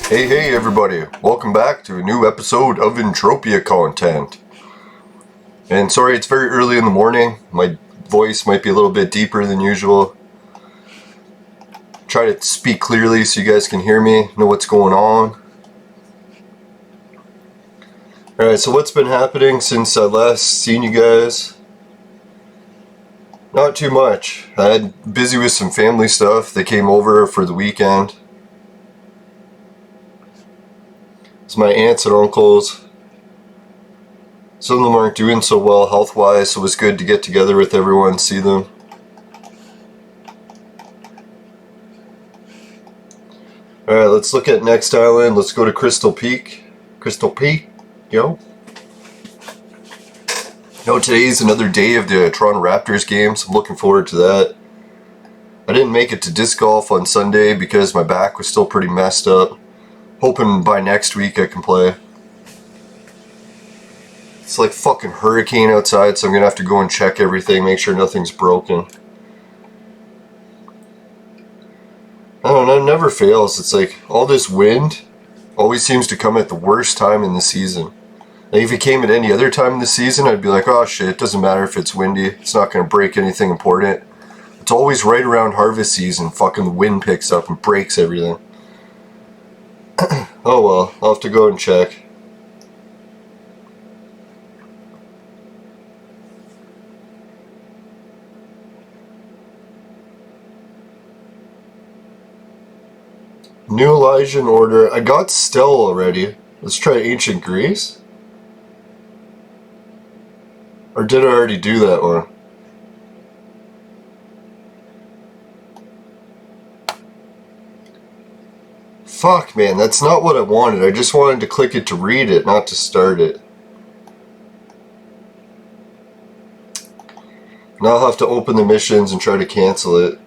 Hey everybody, welcome back to a new episode of Entropia content. And sorry it's very early in the morning, my voice might be a little bit deeper than usual. Try to speak clearly so you guys can hear me, know what's going on. Alright, so what's been happening since I last seen you guys? Not too much. I had busy with some family stuff. They came over for the weekend. It's my aunts and uncles. Some of them aren't doing so well health-wise, so it was good to get together with everyone and see them. Alright, let's look at next island. Let's go to Crystal Peak. Crystal Peak, yo. Today's another day of the Toronto Raptors games. I'm looking forward to that. I didn't make it to disc golf on Sunday because my back was still pretty messed up. Hoping by next week I can play. It's like fucking hurricane outside, so I'm gonna have to go and check everything, make sure nothing's broken. I don't know, it never fails. It's like all this wind always seems to come at the worst time in the season. Like if it came at any other time in the season, I'd be like, oh shit, it doesn't matter if it's windy. It's not gonna break anything important. It's always right around harvest season. Fucking the wind picks up and breaks everything. Oh well, I'll have to go and check. New Elysian Order. I got Stell already. Let's try Ancient Greece. Or did I already do that one? Fuck, man, that's not what I wanted. I just wanted to click it to read it, not to start it. Now I'll have to open the missions and try to cancel it.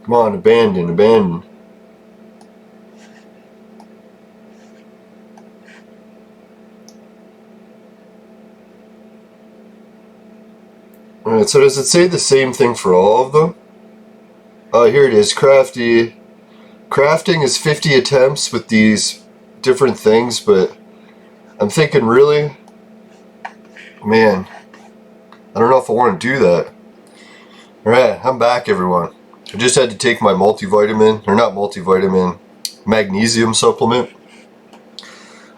Come on, abandon. Alright, so does it say the same thing for all of them? Oh, here it is, crafty. Crafting is 50 attempts with these different things, but I'm thinking really? Man, I don't know if I want to do that. Alright, I'm back everyone. I just had to take my multivitamin, or not multivitamin, magnesium supplement.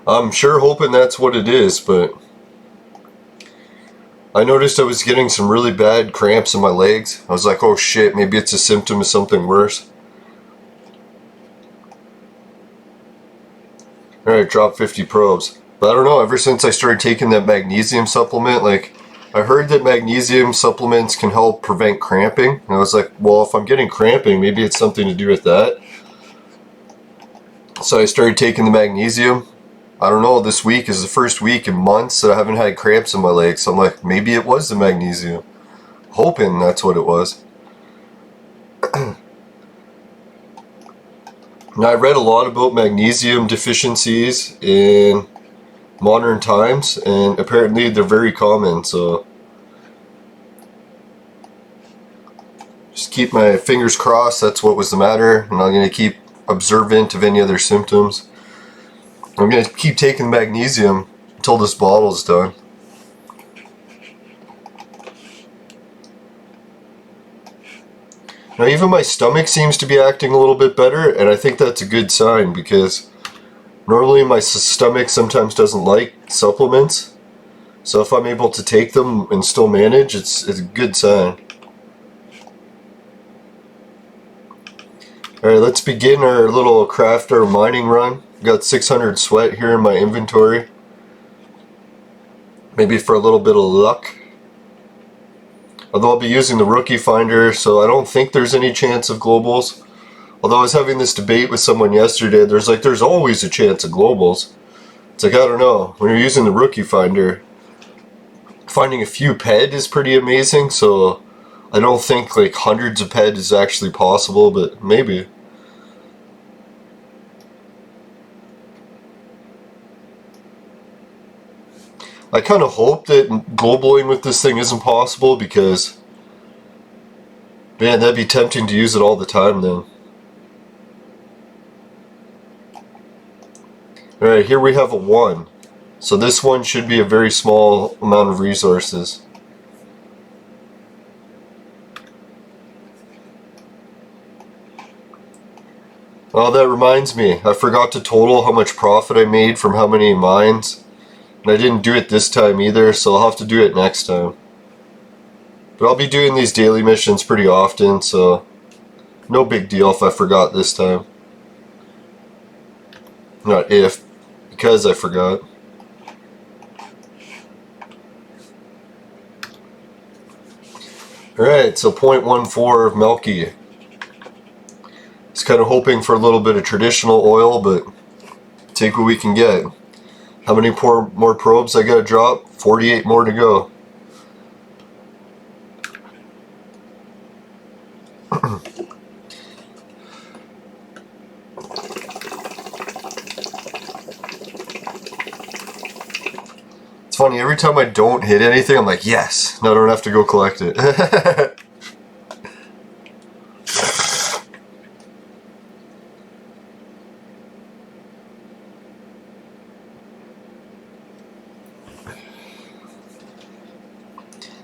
I'm sure hoping that's what it is, but I noticed I was getting some really bad cramps in my legs. I was like, oh shit, maybe it's a symptom of something worse. Alright, drop 50 probes. But I don't know, ever since I started taking that magnesium supplement, like, I heard that magnesium supplements can help prevent cramping. And I was like, well, if I'm getting cramping, maybe it's something to do with that. So I started taking the magnesium. I don't know, this week is the first week in months that I haven't had cramps in my legs. So I'm like, maybe it was the magnesium. Hoping that's what it was. Now, I read a lot about magnesium deficiencies in modern times, and apparently they're very common, so just keep my fingers crossed that's what was the matter, and I'm going to keep observant of any other symptoms. I'm going to keep taking magnesium until this bottle's done. Now even my stomach seems to be acting a little bit better, and I think that's a good sign because normally my stomach sometimes doesn't like supplements. So if I'm able to take them and still manage, it's a good sign. Alright, let's begin our little crafter mining run. Got 600 sweat here in my inventory. Maybe for a little bit of luck. Although I'll be using the rookie finder, so I don't think there's any chance of globals. Although I was having this debate with someone yesterday, there's always a chance of globals. It's like, I don't know, when you're using the rookie finder, finding a few PED is pretty amazing, so I don't think like hundreds of PED is actually possible, but maybe. I kind of hope that globaling with this thing isn't possible because Man, that'd be tempting to use it all the time then. Alright, here we have a 1. So this one should be a very small amount of resources. Oh, that reminds me. I forgot to total how much profit I made from how many mines. And I didn't do it this time either, so I'll have to do it next time. But I'll be doing these daily missions pretty often, so no big deal if I forgot this time. Not if, because I forgot. Alright, so 0.14 of Melky. Just kind of hoping for a little bit of traditional oil, but take what we can get. How many more probes I gotta drop? 48 more to go. It's funny, every time I don't hit anything, I'm like, yes, now I don't have to go collect it.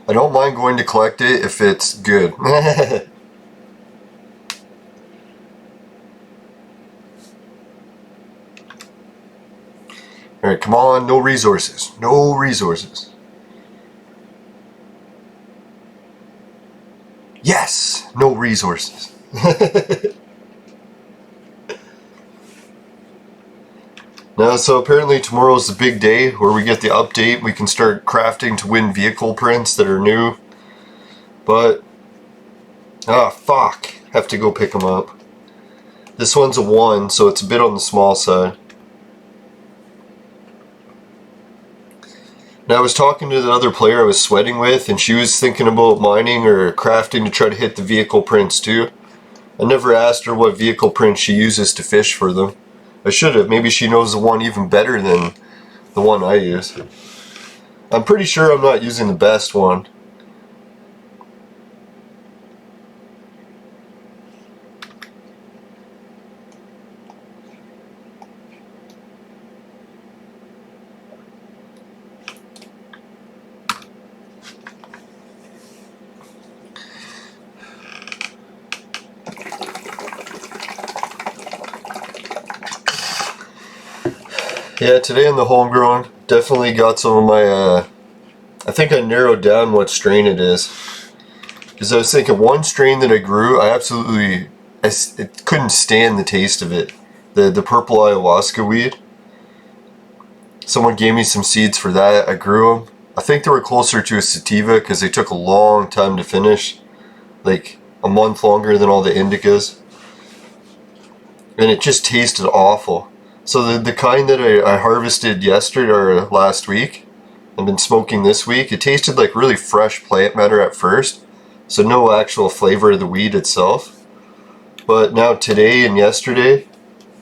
I don't mind going to collect it if it's good. Alright, come on, no resources. No resources. Yes! No resources. Now, so apparently tomorrow's the big day where we get the update. We can start crafting to win vehicle prints that are new. But, fuck. Have to go pick them up. This one's a 1, so it's a bit on the small side. Now, I was talking to the other player I was sweating with, and she was thinking about mining or crafting to try to hit the vehicle prints too. I never asked her what vehicle prints she uses to fish for them. I should have. Maybe she knows the one even better than the one I use. I'm pretty sure I'm not using the best one. Yeah, today in the homegrown, definitely got some of my, I think I narrowed down what strain it is. Because I was thinking one strain that I grew, I couldn't stand the taste of it. The purple ayahuasca weed. Someone gave me some seeds for that, I grew them. I think they were closer to a sativa because they took a long time to finish. Like a month longer than all the indicas. And it just tasted awful. So the kind that I harvested yesterday or last week and been smoking this week, it tasted like really fresh plant matter at first. So no actual flavor of the weed itself. But now today and yesterday,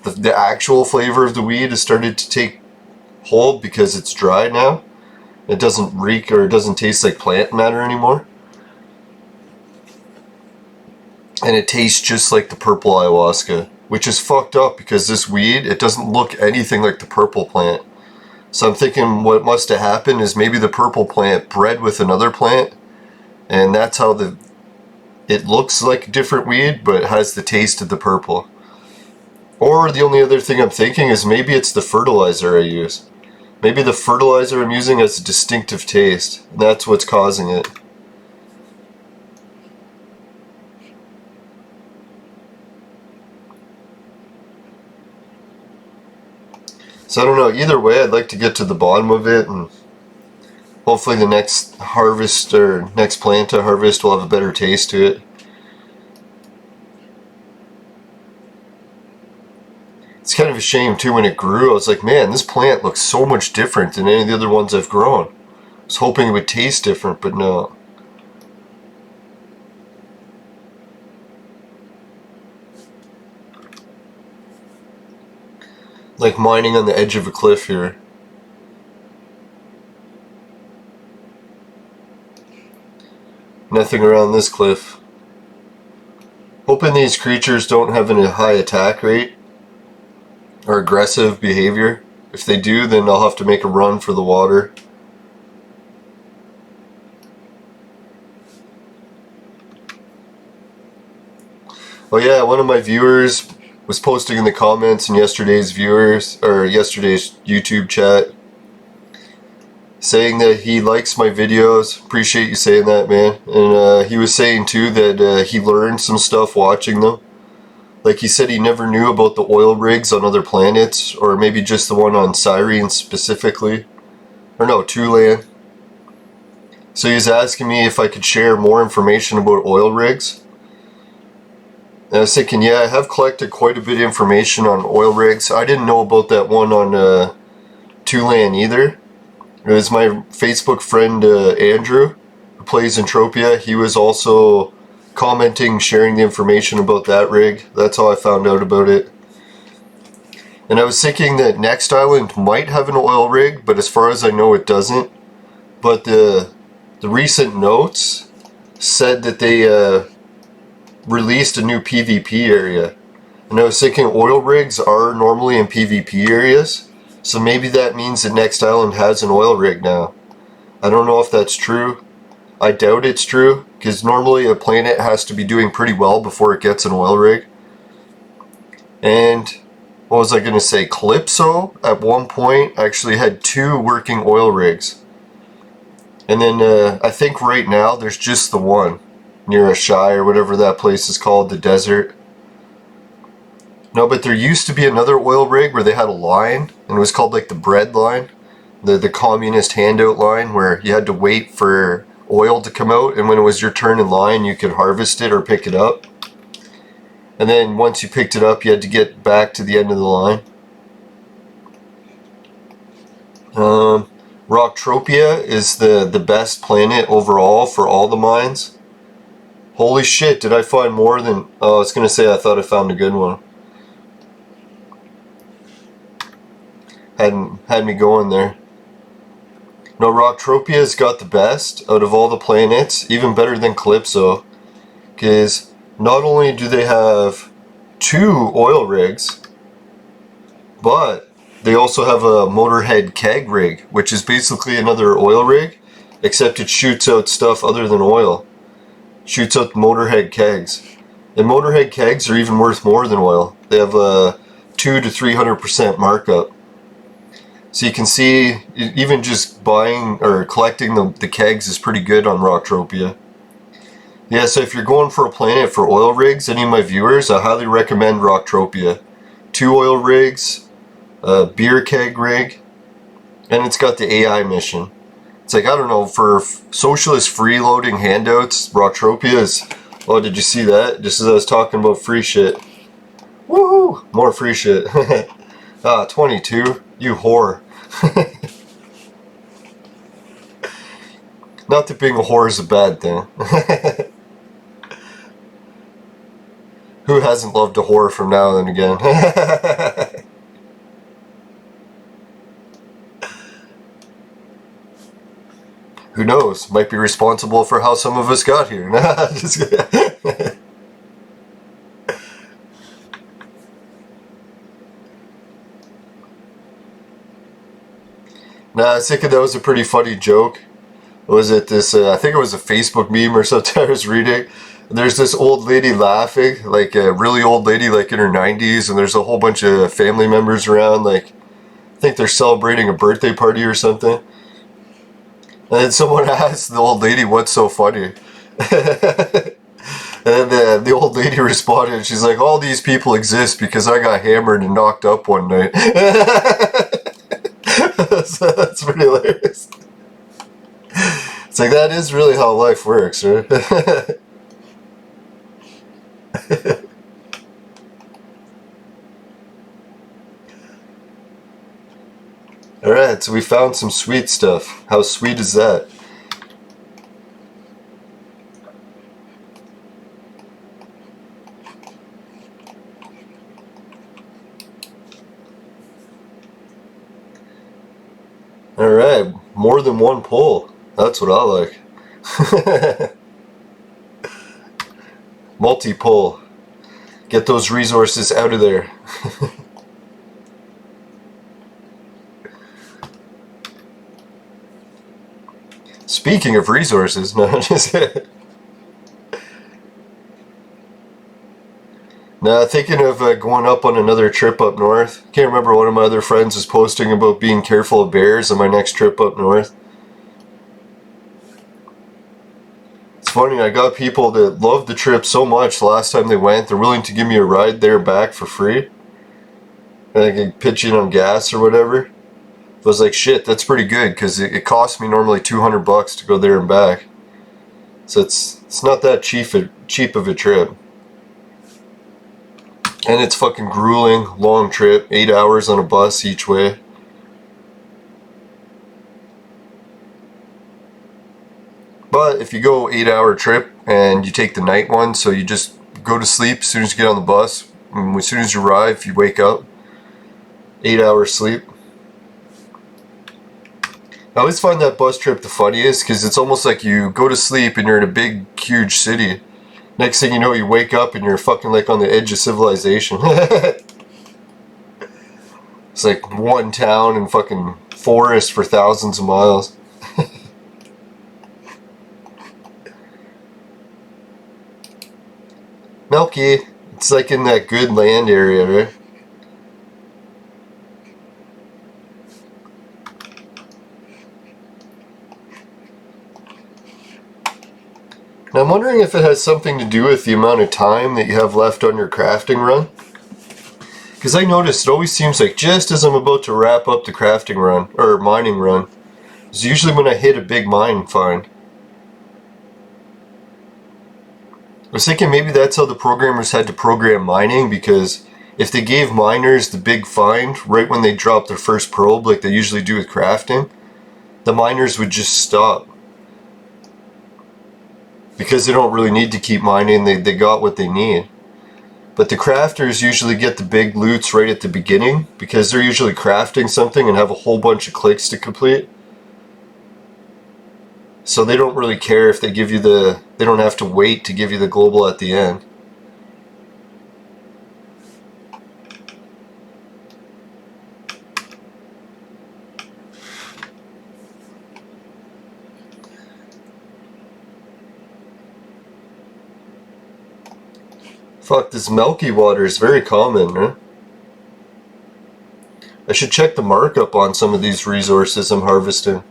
the actual flavor of the weed has started to take hold because it's dry now. It doesn't reek or it doesn't taste like plant matter anymore. And it tastes just like the purple ayahuasca. Which is fucked up because this weed, it doesn't look anything like the purple plant. So I'm thinking what must have happened is maybe the purple plant bred with another plant, and that's how it looks like a different weed, but has the taste of the purple. Or the only other thing I'm thinking is maybe it's the fertilizer I use. Maybe the fertilizer I'm using has a distinctive taste, and that's what's causing it. So I don't know, either way I'd like to get to the bottom of it, and hopefully the next harvest or next plant I harvest will have a better taste to it. It's kind of a shame too when it grew. I was like, man, this plant looks so much different than any of the other ones I've grown. I was hoping it would taste different, but no. Like mining on the edge of a cliff here. Nothing around this cliff. Hoping these creatures don't have a high attack rate or aggressive behavior. If they do, then I'll have to make a run for the water. Oh yeah, one of my viewers was posting in the comments in yesterday's YouTube chat saying that he likes my videos. Appreciate you saying that, man. And he was saying too that he learned some stuff watching them. Like he said he never knew about the oil rigs on other planets, or maybe just the one on Cyrene specifically. Or no, Tulan. So he was asking me if I could share more information about oil rigs. And I was thinking, yeah, I have collected quite a bit of information on oil rigs. I didn't know about that one on Tulan either. It was my Facebook friend Andrew, who plays Entropia. He was also commenting, sharing the information about that rig. That's how I found out about it. And I was thinking that Next Island might have an oil rig, but as far as I know it doesn't. But the recent notes said that they released a new PvP area. And I was thinking oil rigs are normally in PvP areas. So maybe that means that Next Island has an oil rig now. I don't know if that's true. I doubt it's true, because normally a planet has to be doing pretty well before it gets an oil rig. And what was I going to say? Calypso at one point actually had 2 working oil rigs. And then I think right now there's just the one near Ashai or whatever that place is called, the desert. No, but there used to be another oil rig where they had a line, and it was called like the bread line, the communist handout line, where you had to wait for oil to come out, and when it was your turn in line you could harvest it or pick it up. And then once you picked it up you had to get back to the end of the line. Rocktropia is the best planet overall for all the mines. Holy shit, did I find more than... Oh, I was going to say I thought I found a good one. Had me going there. No, Rocktropia's got the best out of all the planets, even better than Calypso, because not only do they have 2 oil rigs, but they also have a Motorhead keg rig, which is basically another oil rig, except it shoots out stuff other than oil. Shoots out Motorhead kegs. And Motorhead kegs are even worth more than oil. They have a 200 to 300% markup. So you can see, even just buying or collecting the kegs is pretty good on Rocktropia. Yeah, so if you're going for a planet for oil rigs, any of my viewers, I highly recommend Rocktropia. 2 oil rigs, a beer keg rig, and it's got the AI mission. It's like, I don't know, for socialist freeloading handouts, Rocktropia is... Oh, did you see that? Just as I was talking about free shit. Woohoo! More free shit. 22. You whore. Not that being a whore is a bad thing. Who hasn't loved a whore from now and again? Who knows? Might be responsible for how some of us got here. Just kidding. Nah, I was thinking that was a pretty funny joke. Was it this, I think it was a Facebook meme or something I was reading. There's this old lady laughing, like a really old lady, like in her 90s, and there's a whole bunch of family members around, like, I think they're celebrating a birthday party or something. And then someone asked the old lady, what's so funny? And the old lady responded, she's like, all these people exist because I got hammered and knocked up one night. So that's pretty hilarious. It's like, that is really how life works, right? Alright, so we found some sweet stuff. How sweet is that? Alright, more than one pull. That's what I like. Multi-pull. Get those resources out of there. Speaking of resources, no, just now thinking of going up on another trip up north. Can't remember, one of my other friends was posting about being careful of bears on my next trip up north. It's funny, I got people that loved the trip so much the last time they went, they're willing to give me a ride there and back for free. And I can pitch in on gas or whatever. I was like, shit, that's pretty good, because it costs me normally $200 to go there and back. So it's not that cheap of a trip. And it's fucking grueling, long trip, 8 hours on a bus each way. But if you go 8-hour trip and you take the night one, so you just go to sleep as soon as you get on the bus, and as soon as you arrive, you wake up. 8 hours sleep. I always find that bus trip the funniest, because it's almost like you go to sleep and you're in a big, huge city. Next thing you know, you wake up and you're fucking like on the edge of civilization. It's like one town and fucking forest for thousands of miles. Milky. It's like in that good land area, right? Now I'm wondering if it has something to do with the amount of time that you have left on your crafting run. Because I noticed it always seems like just as I'm about to wrap up the crafting run, or mining run, is usually when I hit a big mine find. I was thinking maybe that's how the programmers had to program mining, because if they gave miners the big find right when they dropped their first probe, like they usually do with crafting, the miners would just stop. Because they don't really need to keep mining, they got what they need. But the crafters usually get the big loots right at the beginning, because they're usually crafting something and have a whole bunch of clicks to complete. So they don't really care if they give you they don't have to wait to give you the global at the end. Fuck, this milky water is very common, huh? I should check the markup on some of these resources I'm harvesting.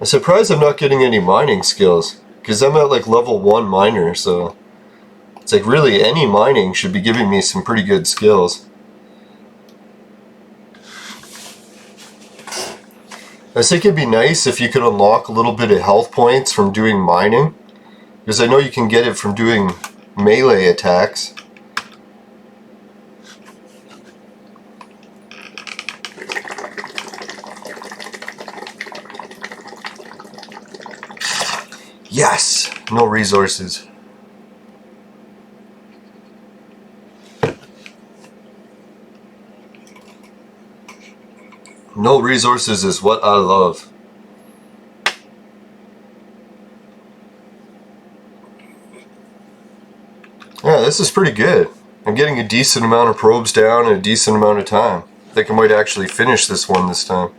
I'm surprised I'm not getting any mining skills, because I'm at like level 1 miner, so it's like really any mining should be giving me some pretty good skills. I think it'd be nice if you could unlock a little bit of health points from doing mining, because I know you can get it from doing melee attacks. Yes! No resources. No resources is what I love. Yeah, this is pretty good. I'm getting a decent amount of probes down in a decent amount of time. I think I might actually finish this one this time.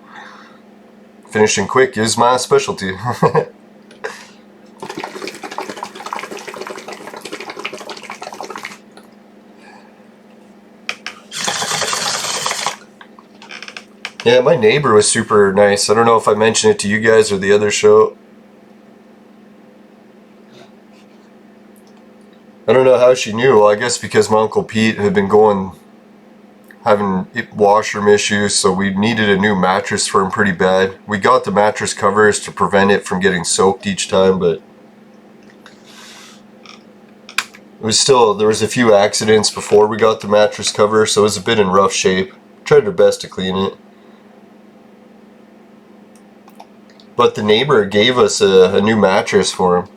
Finishing quick is my specialty. Yeah, my neighbor was super nice. I don't know if I mentioned it to you guys or the other show. I don't know how she knew. Well, I guess because my Uncle Pete had been having washroom issues, so we needed a new mattress for him pretty bad. We got the mattress covers to prevent it from getting soaked each time, but it was still, there was a few accidents before we got the mattress cover, so it was a bit in rough shape. Tried our best to clean it. But the neighbor gave us a new mattress for him.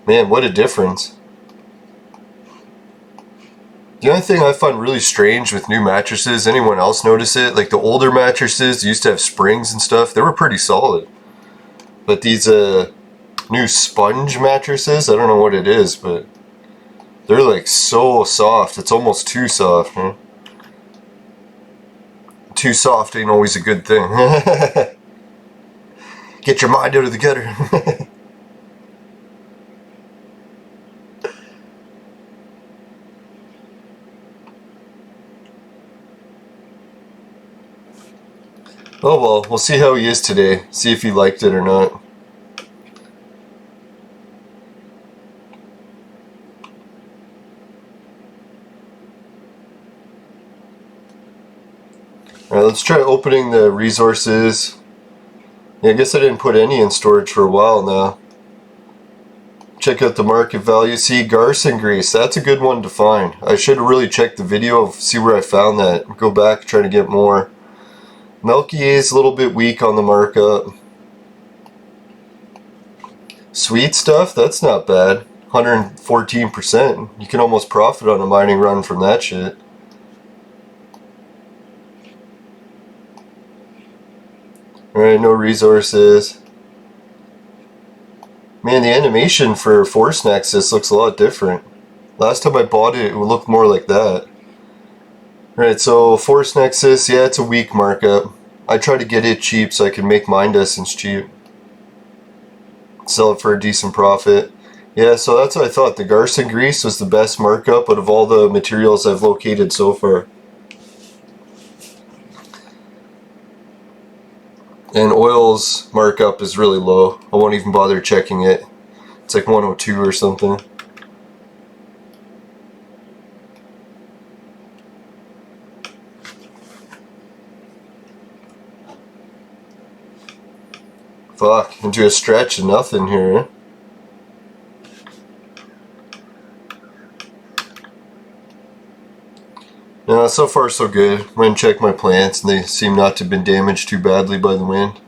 Man, what a difference. The only thing I find really strange with new mattresses, anyone else notice it? Like the older mattresses used to have springs and stuff, they were pretty solid. But these new sponge mattresses, I don't know what it is, but they're like so soft. It's almost too soft. Huh? Too soft ain't always a good thing. Get your mind out of the gutter. Oh well, we'll see how he is today. See if he liked it or not. Alright, let's try opening the resources. Yeah, I guess I didn't put any in storage for a while now. Check out the market value. See, Garson grease, that's a good one to find. I should have really checked the video, see where I found that. Go back, try to get more. Milky is a little bit weak on the markup. Sweet stuff, that's not bad. 114%. You can almost profit on a mining run from that shit. Alright, no resources. Man, the animation for Force Nexus looks a lot different. Last time I bought it, it would look more like that. Alright, so Force Nexus, yeah, it's a weak markup. I try to get it cheap so I can make mine essence cheap. Sell it for a decent profit. Yeah, so that's what I thought. The Garson grease was the best markup out of all the materials I've located so far. And oil's markup is really low. I won't even bother checking it. It's like 102 or something. Fuck, into a stretch of nothing here. No, so far so good. Went and checked my plants and they seem not to have been damaged too badly by the wind.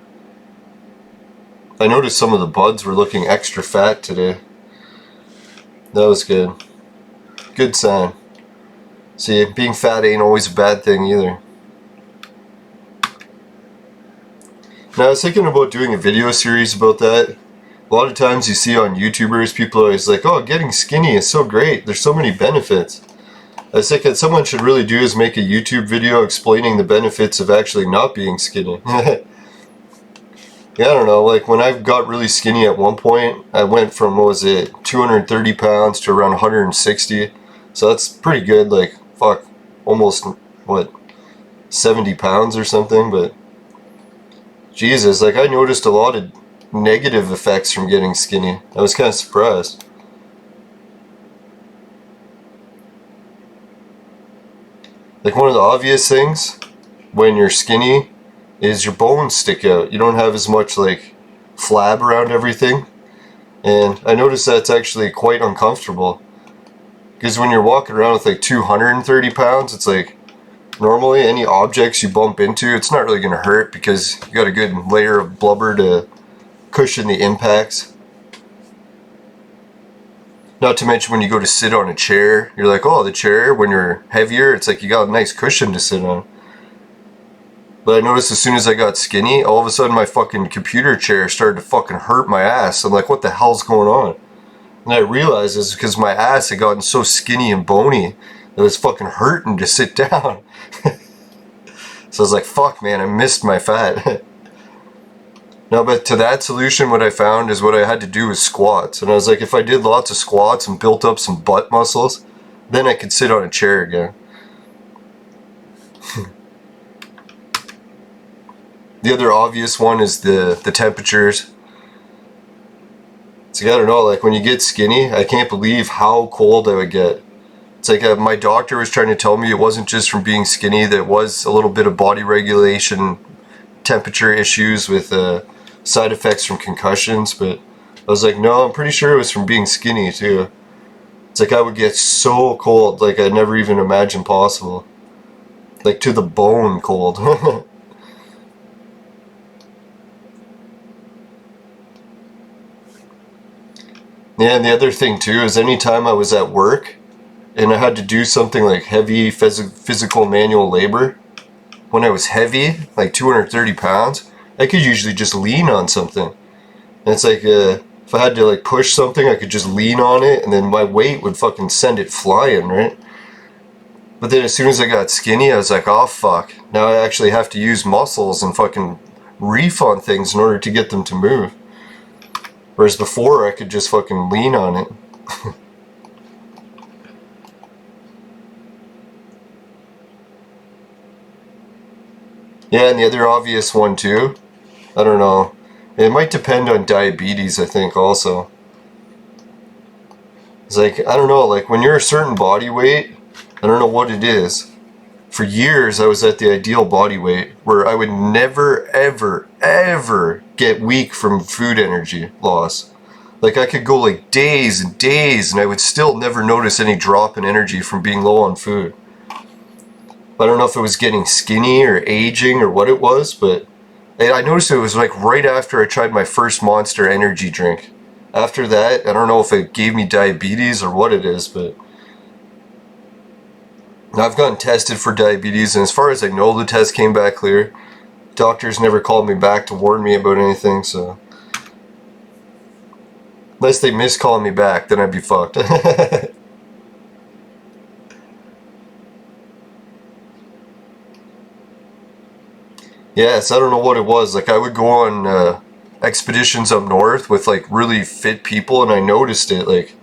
I noticed some of the buds were looking extra fat today. That was good. Good sign. See, being fat ain't always a bad thing either. Now I was thinking about doing a video series about that. A lot of times you see on YouTubers, people are always like, oh, getting skinny is so great. There's so many benefits. I was thinking someone should really do is make a YouTube video explaining the benefits of actually not being skinny. Yeah, I don't know, like when I got really skinny at one point, I went from, what was it, 230 pounds to around 160. So that's pretty good, like, fuck, almost, what, 70 pounds or something, but Jesus, like I noticed a lot of negative effects from getting skinny. I was kind of surprised. Like one of the obvious things when you're skinny is your bones stick out. You don't have as much like flab around everything. And I noticed that's actually quite uncomfortable. Because when you're walking around with like 230 pounds, it's like normally any objects you bump into, it's not really going to hurt because you got a good layer of blubber to cushion the impacts. Not to mention when you go to sit on a chair, you're like, oh, the chair, when you're heavier, it's like you got a nice cushion to sit on. But I noticed as soon as I got skinny, all of a sudden my fucking computer chair started to fucking hurt my ass. I'm like, what the hell's going on? And I realized it's because my ass had gotten so skinny and bony that it was fucking hurting to sit down. So I was like, fuck man, I missed my fat. No, but to that solution, what I found is what I had to do was squats. And I was like, if I did lots of squats and built up some butt muscles, then I could sit on a chair again. The other obvious one is the temperatures. It's like, I don't know, like when you get skinny, I can't believe how cold I would get. It's like my doctor was trying to tell me it wasn't just from being skinny, that it was a little bit of body regulation, temperature issues with side effects from concussions, but I was like, no, I'm pretty sure it was from being skinny too. It's like I would get so cold, like I never even imagined possible. Like to the bone cold. Yeah, and the other thing too is anytime I was at work, and I had to do something like heavy physical manual labor, when I was heavy, like 230 pounds, I could usually just lean on something. And it's like, if I had to like push something, I could just lean on it, and then my weight would fucking send it flying, right? But then as soon as I got skinny, I was like, oh fuck, now I actually have to use muscles and fucking reef on things in order to get them to move. Whereas before, I could just fucking lean on it. Yeah, and the other obvious one too, I don't know, it might depend on diabetes, I think, also. It's like, I don't know, like when you're a certain body weight, I don't know what it is. For years, I was at the ideal body weight where I would never, ever, ever get weak from food energy loss. Like I could go like days and days and I would still never notice any drop in energy from being low on food. I don't know if it was getting skinny or aging or what it was, but I noticed it was like right after I tried my first Monster energy drink. After that, I don't know if it gave me diabetes or what it is, but I've gotten tested for diabetes, and as far as I know, the test came back clear. Doctors never called me back to warn me about anything, so unless they miss calling me back, then I'd be fucked. Yes, I don't know what it was. Like I would go on expeditions up north with like really fit people, and I noticed it. Like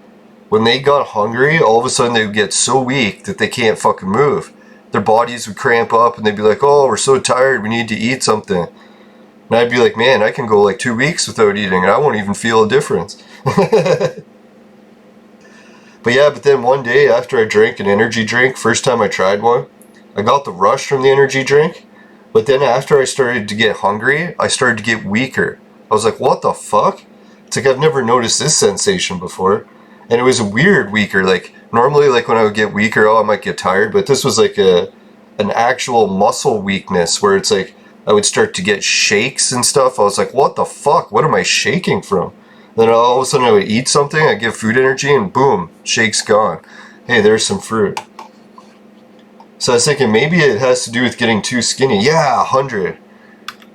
when they got hungry, all of a sudden they would get so weak that they can't fucking move. Their bodies would cramp up and they'd be like, oh, we're so tired, we need to eat something. And I'd be like, man, I can go like 2 weeks without eating and I won't even feel a difference. But yeah, but then one day after I drank an energy drink, first time I tried one, I got the rush from the energy drink. But then after I started to get hungry, I started to get weaker. I was like, what the fuck? It's like I've never noticed this sensation before. And it was a weird weaker. Like normally, like when I would get weaker, oh, I might get tired. But this was like an actual muscle weakness where it's like I would start to get shakes and stuff. I was like, what the fuck? What am I shaking from? Then all of a sudden I would eat something, I'd get food energy, and boom, shake's gone. Hey, there's some fruit. So I was thinking maybe it has to do with getting too skinny. Yeah, 100.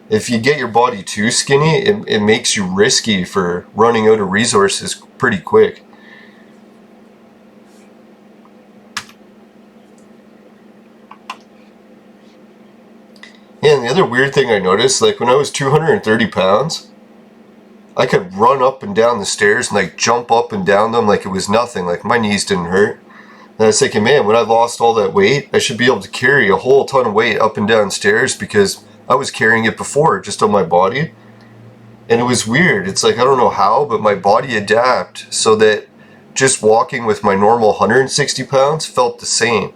If you get your body too skinny, it makes you risky for running out of resources pretty quick. Yeah, and the other weird thing I noticed, like when I was 230 pounds, I could run up and down the stairs and like jump up and down them like it was nothing, like my knees didn't hurt. And I was thinking, man, when I lost all that weight, I should be able to carry a whole ton of weight up and down stairs because I was carrying it before just on my body. And it was weird. It's like, I don't know how, but my body adapted so that just walking with my normal 160 pounds felt the same.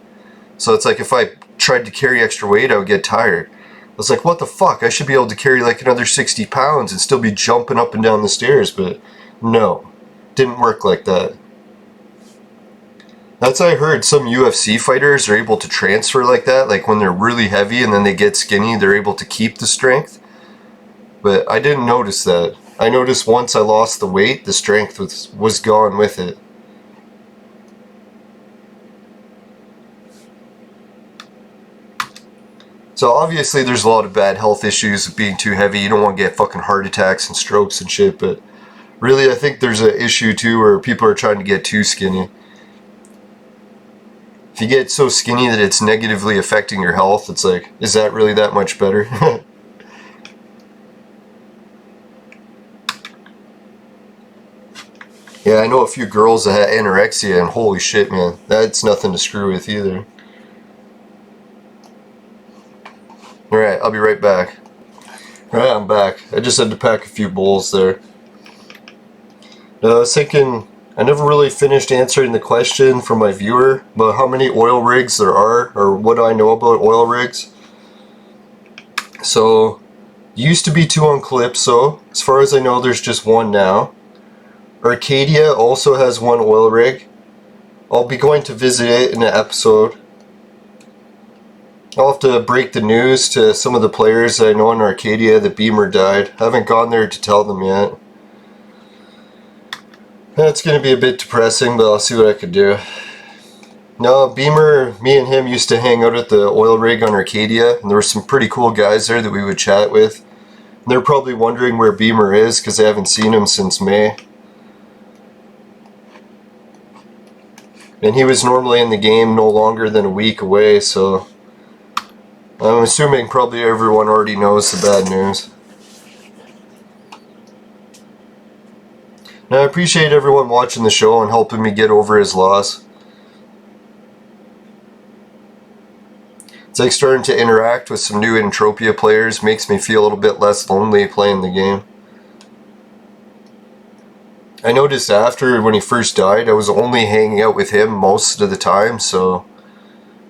So it's like if I tried to carry extra weight, I would get tired. I was like, what the fuck? I should be able to carry like another 60 pounds and still be jumping up and down the stairs, but no, didn't work like that. That's what I heard. Some UFC fighters are able to transfer like that, like when they're really heavy and then they get skinny, they're able to keep the strength. But I didn't notice that. I noticed once I lost the weight, the strength was gone with it. So obviously there's a lot of bad health issues with being too heavy. You don't want to get fucking heart attacks and strokes and shit, but really I think there's an issue too where people are trying to get too skinny. If you get so skinny that it's negatively affecting your health, it's like, is that really that much better? Yeah, I know a few girls that had anorexia, and holy shit, man, that's nothing to screw with either. Alright, I'll be right back. Alright, I'm back. I just had to pack a few bowls there. Now, I was thinking, I never really finished answering the question from my viewer about how many oil rigs there are, or what I know about oil rigs. So, used to be 2 on Calypso. As far as I know, there's just 1 now. Arcadia also has 1 oil rig. I'll be going to visit it in an episode. I'll have to break the news to some of the players that I know in Arcadia that Beamer died. I haven't gone there to tell them yet. That's going to be a bit depressing, but I'll see what I can do. No, Beamer, me and him used to hang out at the oil rig on Arcadia, and there were some pretty cool guys there that we would chat with. And they're probably wondering where Beamer is because they haven't seen him since May. And he was normally in the game no longer than a week away, so I'm assuming probably everyone already knows the bad news. Now, I appreciate everyone watching the show and helping me get over his loss. It's like starting to interact with some new Entropia players makes me feel a little bit less lonely playing the game. I noticed after, when he first died, I was only hanging out with him most of the time, so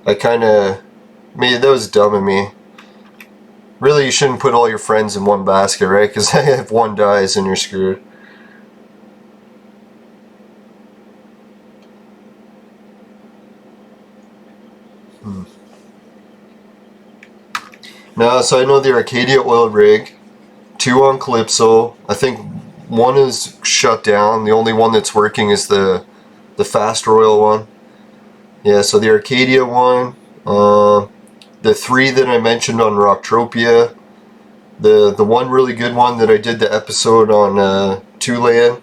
I kinda... that was dumb of me. Really, you shouldn't put all your friends in one basket, right? Because if one dies, then you're screwed. No, so I know the Arcadia oil rig, 2 on Calypso. I think 1 is shut down. The only one that's working is the fast oil one. Yeah, so the Arcadia one, the 3 that I mentioned on Rocktropia, the one really good one that I did the episode on Tulane.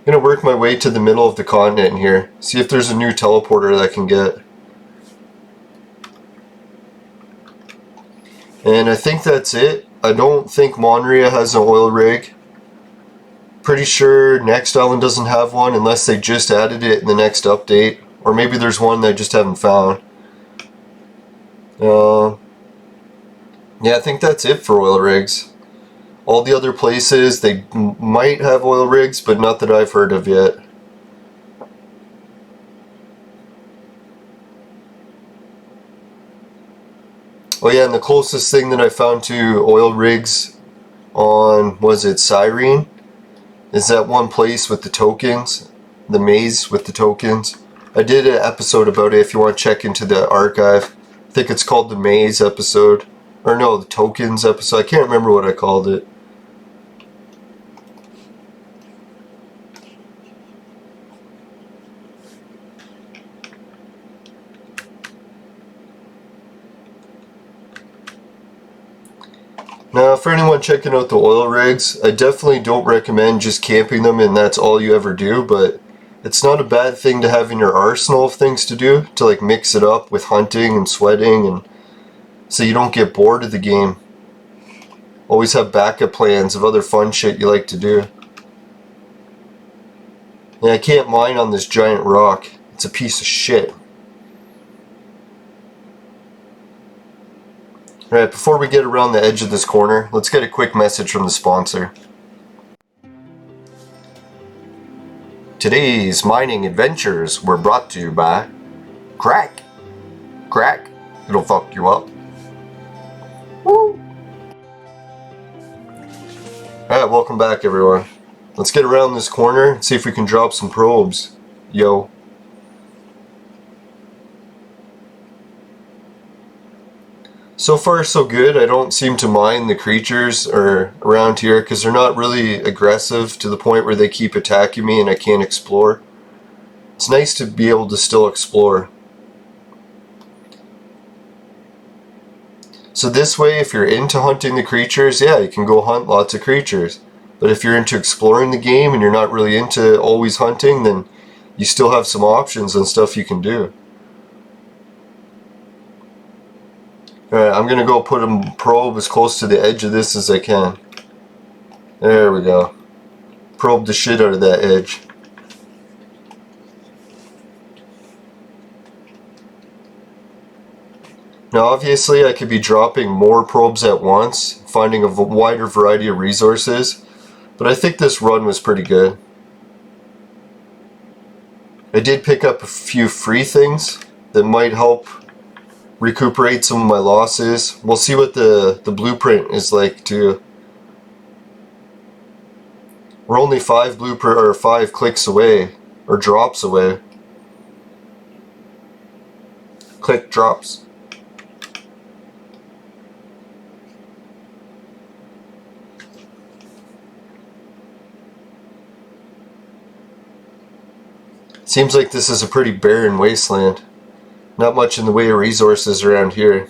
I'm gonna work my way to the middle of the continent here. See if there's a new teleporter that I can get. And I think that's it. I don't think Monria has an oil rig. Pretty sure Next Island doesn't have one unless they just added it in the next update. Or maybe there's one that I just haven't found. Yeah, I think that's it for oil rigs. All the other places, they might have oil rigs, but not that I've heard of yet. Oh yeah, and the closest thing that I found to oil rigs on, was it Cyrene? Is that one place with the tokens? The maze with the tokens? I did an episode about it if you want to check into the archive. I think it's called the maze episode. Or no, the tokens episode. I can't remember what I called it. Now, for anyone checking out the oil rigs, I definitely don't recommend just camping them and that's all you ever do, but it's not a bad thing to have in your arsenal of things to do, to like mix it up with hunting and sweating, and so you don't get bored of the game. Always have backup plans of other fun shit you like to do. Yeah, I can't mine on this giant rock. It's a piece of shit. Alright, before we get around the edge of this corner, let's get a quick message from the sponsor. Today's mining adventures were brought to you by Crack. Crack, it'll fuck you up. Woo! Alright, welcome back everyone. Let's get around this corner and see if we can drop some probes. Yo. So far so good. I don't seem to mind the creatures around here because they're not really aggressive to the point where they keep attacking me and I can't explore. It's nice to be able to still explore. So this way, if you're into hunting the creatures, yeah, you can go hunt lots of creatures. But if you're into exploring the game and you're not really into always hunting, then you still have some options and stuff you can do. Alright, I'm gonna go put a probe as close to the edge of this as I can. There we go. Probe the shit out of that edge. Now obviously I could be dropping more probes at once, finding a wider variety of resources, but I think this run was pretty good. I did pick up a few free things that might help recuperate some of my losses. We'll see what the blueprint is like too. We're only 5 clicks away, or drops away. Click drops. Seems like this is a pretty barren wasteland. Not much in the way of resources around here.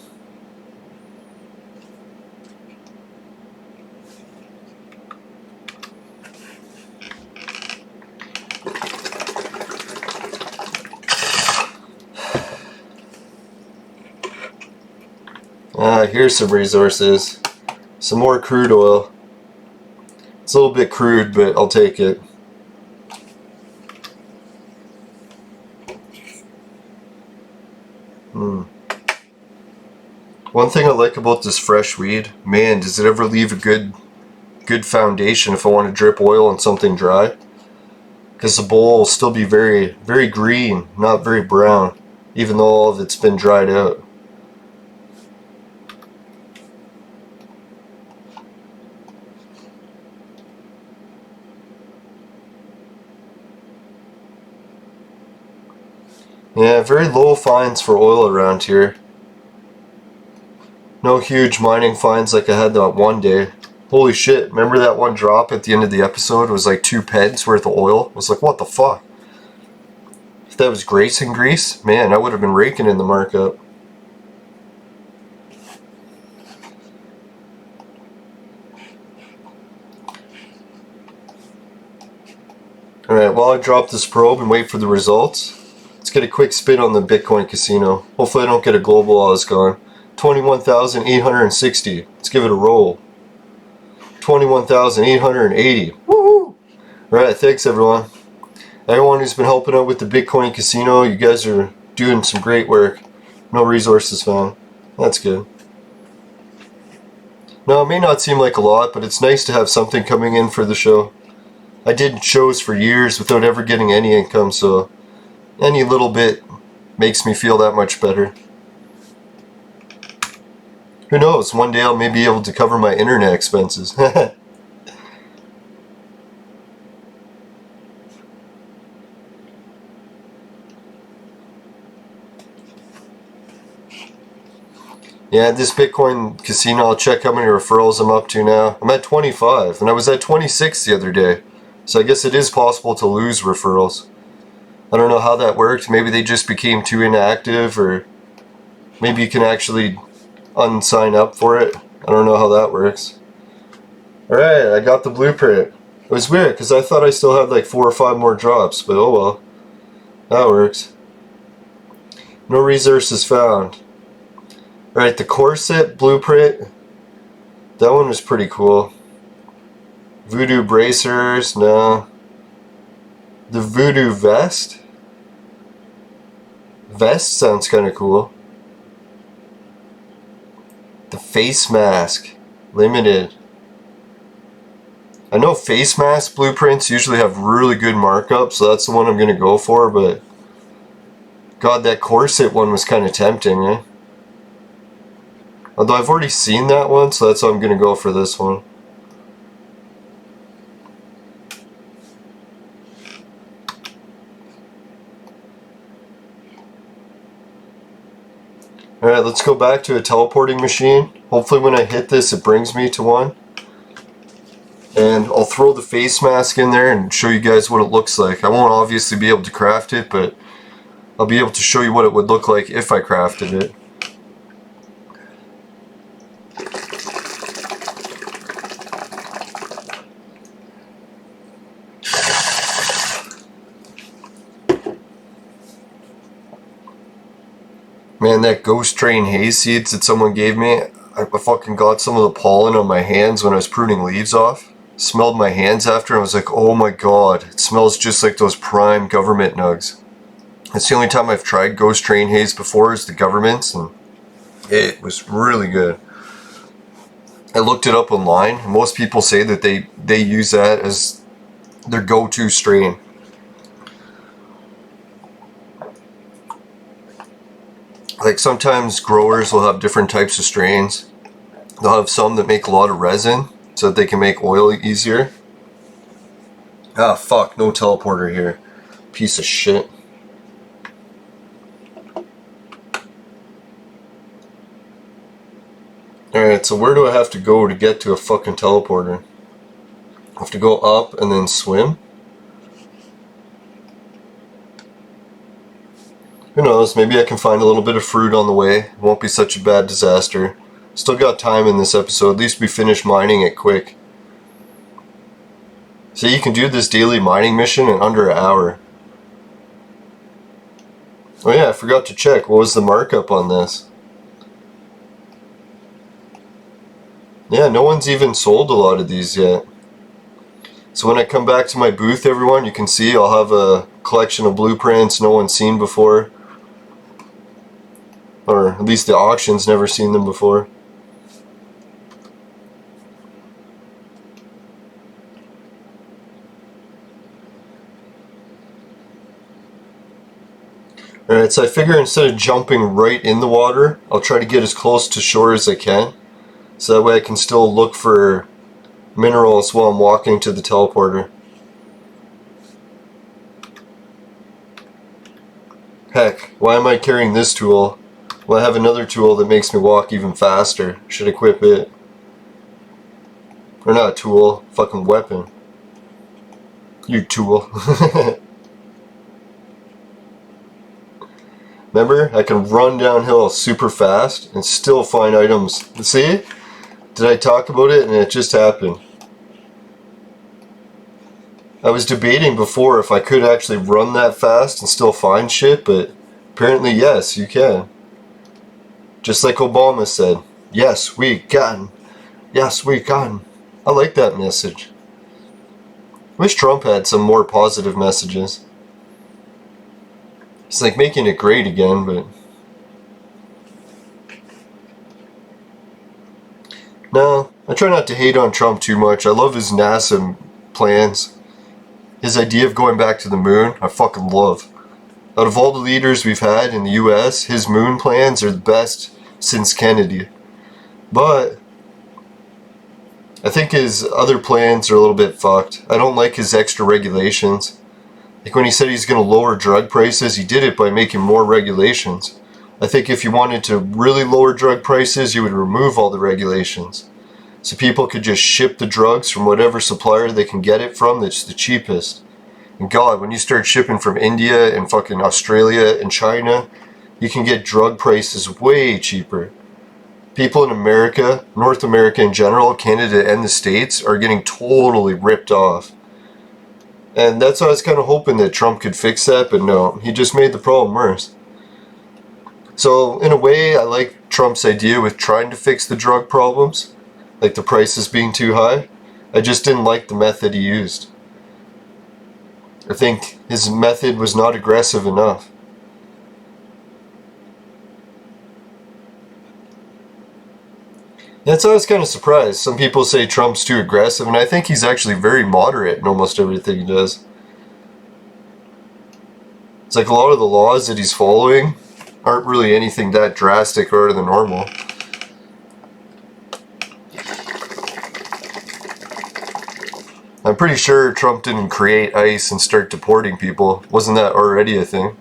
Here's some resources. Some more crude oil. It's a little bit crude, but I'll take it. One thing I like about this fresh weed, man, does it ever leave a good foundation if I want to drip oil on something dry? Because the bowl will still be very, very green, not very brown, even though all of it's been dried out. Yeah, very low finds for oil around here. No huge mining finds like I had that one day. Holy shit, remember that one drop at the end of the episode? It was like 2 peds worth of oil. I was like, what the fuck? If that was Grayson grease, man, I would have been raking in the markup. Alright, while I drop this probe and wait for the results, let's get a quick spin on the Bitcoin casino. Hopefully I don't get a global while it's gone. 21,860. Let's give it a roll. 21,880. Woohoo! Alright, thanks everyone. Everyone who's been helping out with the Bitcoin casino, you guys are doing some great work. No resources found. That's good. Now, it may not seem like a lot, but it's nice to have something coming in for the show. I did shows for years without ever getting any income, so any little bit makes me feel that much better. Who knows, one day I'll maybe be able to cover my internet expenses. Yeah, this Bitcoin casino, I'll check how many referrals I'm up to now. I'm at 25, and I was at 26 the other day. So I guess it is possible to lose referrals. I don't know how that worked. Maybe they just became too inactive, or maybe you can actually unsign up for it. I don't know how that works. Alright, I got the blueprint. It was weird, because I thought I still had like 4 or 5 more drops, but oh well. That works. No resources found. Alright, the corset blueprint. That one was pretty cool. Voodoo bracers, no. The voodoo vest? Vest sounds kind of cool. The face mask, limited. I know face mask blueprints usually have really good markup, so that's the one I'm going to go for, but God, that corset one was kind of tempting, eh? Although I've already seen that one, so that's why I'm going to go for this one. Alright, let's go back to a teleporting machine. Hopefully when I hit this it brings me to one. And I'll throw the face mask in there and show you guys what it looks like. I won't obviously be able to craft it, but I'll be able to show you what it would look like if I crafted it. Man, that ghost train hay seeds that someone gave me, I fucking got some of the pollen on my hands when I was pruning leaves off. Smelled my hands after and I was like, oh my god, it smells just like those prime government nugs. That's the only time I've tried ghost train haze before is the government's, and it was really good. I looked it up online, and most people say that they use that as their go-to strain. Like sometimes growers will have different types of strains. They'll have some that make a lot of resin so that they can make oil easier. Ah, fuck, no teleporter here. Piece of shit. Alright, so where do I have to go to get to a fucking teleporter? I have to go up and then swim? Who knows, maybe I can find a little bit of fruit on the way. It won't be such a bad disaster. Still got time in this episode. At least we finish mining it quick. So you can do this daily mining mission in under an hour. Oh yeah, I forgot to check. What was the markup on this? Yeah, no one's even sold a lot of these yet. So when I come back to my booth, everyone, you can see I'll have a collection of blueprints no one's seen before. Or at least the auction's never seen them before. Alright, so I figure instead of jumping right in the water, I'll try to get as close to shore as I can. So that way I can still look for minerals while I'm walking to the teleporter. Heck, why am I carrying this tool? Well, I have another tool that makes me walk even faster. Should equip it. Or not a tool, fucking weapon. You tool. Remember, I can run downhill super fast and still find items. See? Did I talk about it and it just happened? I was debating before if I could actually run that fast and still find shit, but apparently yes, you can. Just like Obama said, yes, we can. Yes, we can. I like that message. Wish Trump had some more positive messages. He's like making it great again, but no, I try not to hate on Trump too much. I love his NASA plans. His idea of going back to the moon, I fucking love. Out of all the leaders we've had in the US, his moon plans are the best since Kennedy. But I think his other plans are a little bit fucked. I don't like his extra regulations. Like when he said he's going to lower drug prices, he did it by making more regulations. I think if you wanted to really lower drug prices, you would remove all the regulations. So people could just ship the drugs from whatever supplier they can get it from that's the cheapest. And God, when you start shipping from India and fucking Australia and China, you can get drug prices way cheaper. People in America, North America in general, Canada and the States are getting totally ripped off. And that's why I was kind of hoping that Trump could fix that, but no, he just made the problem worse. So, in a way, I like Trump's idea with trying to fix the drug problems, like the prices being too high. I just didn't like the method he used. I think his method was not aggressive enough. That's why I was kind of surprised. Some people say Trump's too aggressive, and I think he's actually very moderate in almost everything he does. It's like a lot of the laws that he's following aren't really anything that drastic or out of the normal. I'm pretty sure Trump didn't create ICE and start deporting people. Wasn't that already a thing?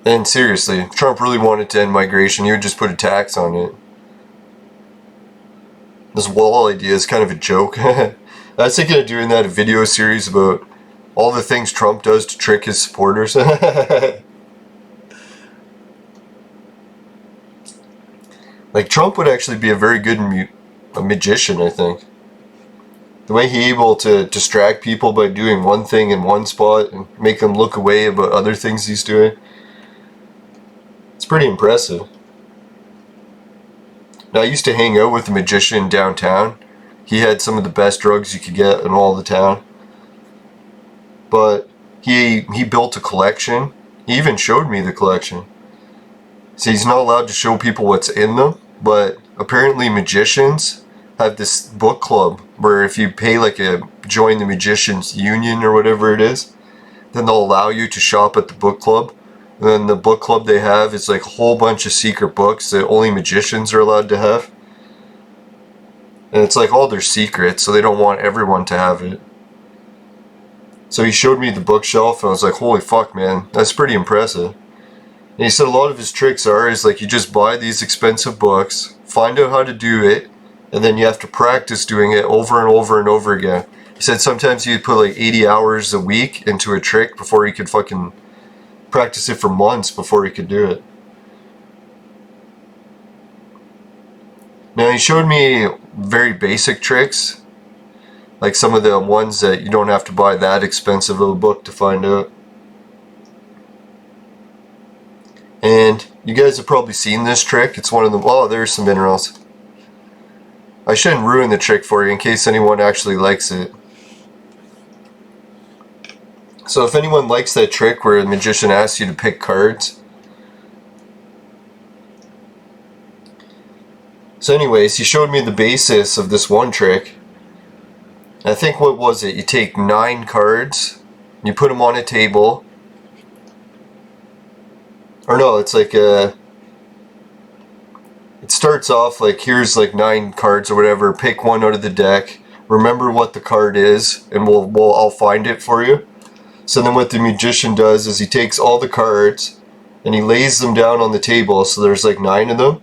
And seriously, if Trump really wanted to end migration, he would just put a tax on it. This wall idea is kind of a joke. I was thinking of doing that a video series about all the things Trump does to trick his supporters. Like, Trump would actually be a very good magician, I think. The way he's able to distract people by doing one thing in one spot and make them look away about other things he's doing. It's pretty impressive. Now, I used to hang out with a magician downtown. He had some of the best drugs you could get in all the town. But he built a collection. He even showed me the collection. See, he's not allowed to show people what's in them, but apparently magicians have this book club where if you pay like join the magicians union or whatever it is, then they'll allow you to shop at the book club. And then the book club they have is like a whole bunch of secret books that only magicians are allowed to have. And it's like all their secrets, so they don't want everyone to have it. So he showed me the bookshelf and I was like, holy fuck, man, that's pretty impressive. And he said a lot of his tricks is like you just buy these expensive books, find out how to do it, and then you have to practice doing it over and over and over again. He said sometimes you'd put like 80 hours a week into a trick before you could fucking practice it for months before you could do it. Now he showed me very basic tricks, like some of the ones that you don't have to buy that expensive of a book to find out. And you guys have probably seen this trick. It's one of them. Oh, there's some minerals. I shouldn't ruin the trick for you in case anyone actually likes it. So if anyone likes that trick where the magician asks you to pick cards. So anyways, he showed me the basis of this one trick. I think, what was it? You take 9 cards, you put them on a table. Or no, it's like it starts off like, here's like 9 cards or whatever. Pick one out of the deck. Remember what the card is, and I'll find it for you. So then what the magician does is he takes all the cards and he lays them down on the table. So there's like 9 of them.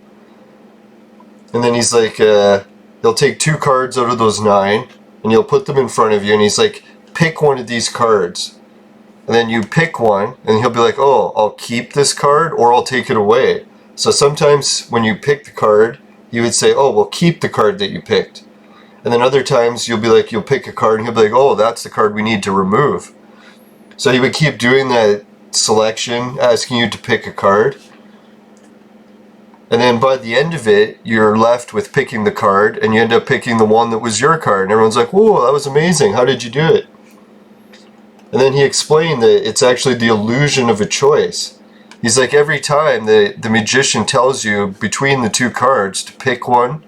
And then he's like, he'll take 2 cards out of those 9 and he'll put them in front of you. And he's like, pick one of these cards. And then you pick one and he'll be like, oh, I'll keep this card or I'll take it away. So sometimes when you pick the card, you would say, oh, well, keep the card that you picked. And then other times you'll be like, you'll pick a card and he'll be like, oh, that's the card we need to remove. So he would keep doing that selection, asking you to pick a card. And then by the end of it, you're left with picking the card, and you end up picking the one that was your card. And everyone's like, whoa, that was amazing. How did you do it? And then he explained that it's actually the illusion of a choice. He's like, every time the magician tells you between the 2 cards to pick one,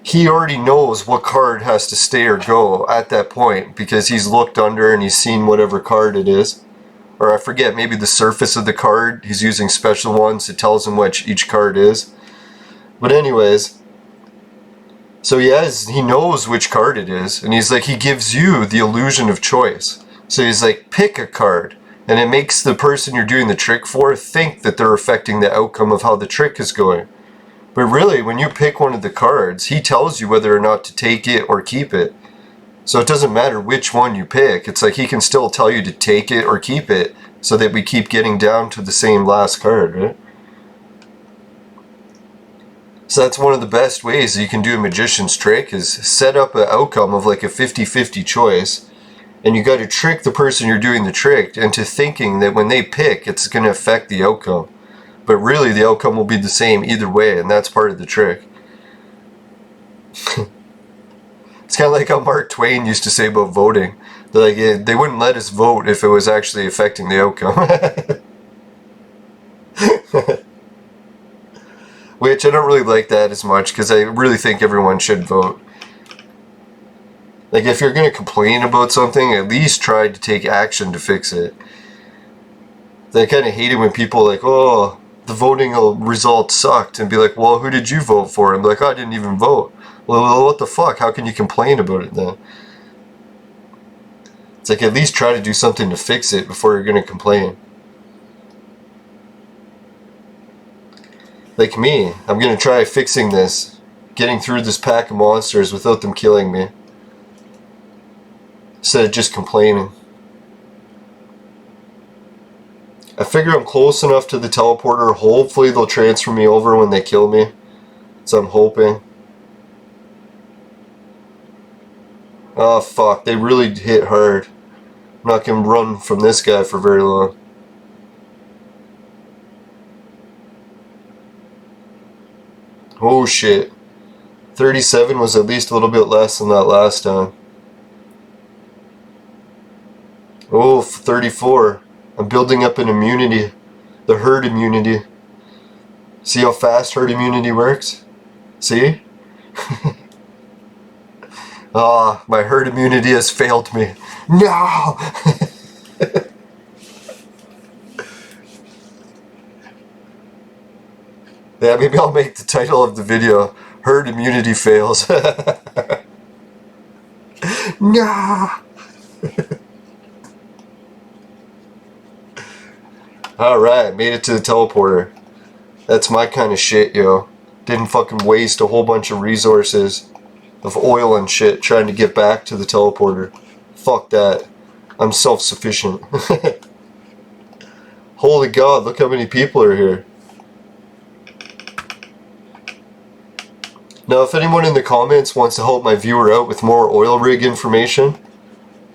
he already knows what card has to stay or go at that point because he's looked under and he's seen whatever card it is. Or I forget, maybe the surface of the card. He's using special ones that tells him which each card is. But anyways, so he knows which card it is. And he's like, he gives you the illusion of choice. So he's like, pick a card. And it makes the person you're doing the trick for think that they're affecting the outcome of how the trick is going. But really, when you pick one of the cards, he tells you whether or not to take it or keep it. So it doesn't matter which one you pick. It's like he can still tell you to take it or keep it so that we keep getting down to the same last card, right? So that's one of the best ways that you can do a magician's trick is set up an outcome of like a 50-50 choice. And you got to trick the person you're doing the trick into thinking that when they pick, it's going to affect the outcome. But really, the outcome will be the same either way, and that's part of the trick. It's kind of like how Mark Twain used to say about voting. They're like, yeah, they wouldn't let us vote if it was actually affecting the outcome. Which I don't really like that as much, because I really think everyone should vote. Like, if you're going to complain about something, at least try to take action to fix it. I kind of hate it when people are like, oh, the voting result sucked, and be like, well, who did you vote for? And be like, oh, I didn't even vote. Well, what the fuck? How can you complain about it then? It's like, at least try to do something to fix it before you're going to complain. Like me, I'm going to try fixing this, getting through this pack of monsters without them killing me, instead of just complaining. I figure I'm close enough to the teleporter. Hopefully they'll transfer me over when they kill me. So I'm hoping. Oh fuck, they really hit hard. I'm not going to run from this guy for very long. Oh shit. 37 was at least a little bit less than that last time. Oh, 34. I'm building up an immunity. The herd immunity. See how fast herd immunity works? See? Ah, my herd immunity has failed me. No! Yeah, maybe I'll make the title of the video, Herd Immunity Fails. No! Alright, made it to the teleporter. That's my kind of shit, yo. didn't fucking waste a whole bunch of resources of oil and shit trying to get back to the teleporter. Fuck that. I'm self-sufficient. Holy God, look how many people are here. Now, if anyone in the comments wants to help my viewer out with more oil rig information,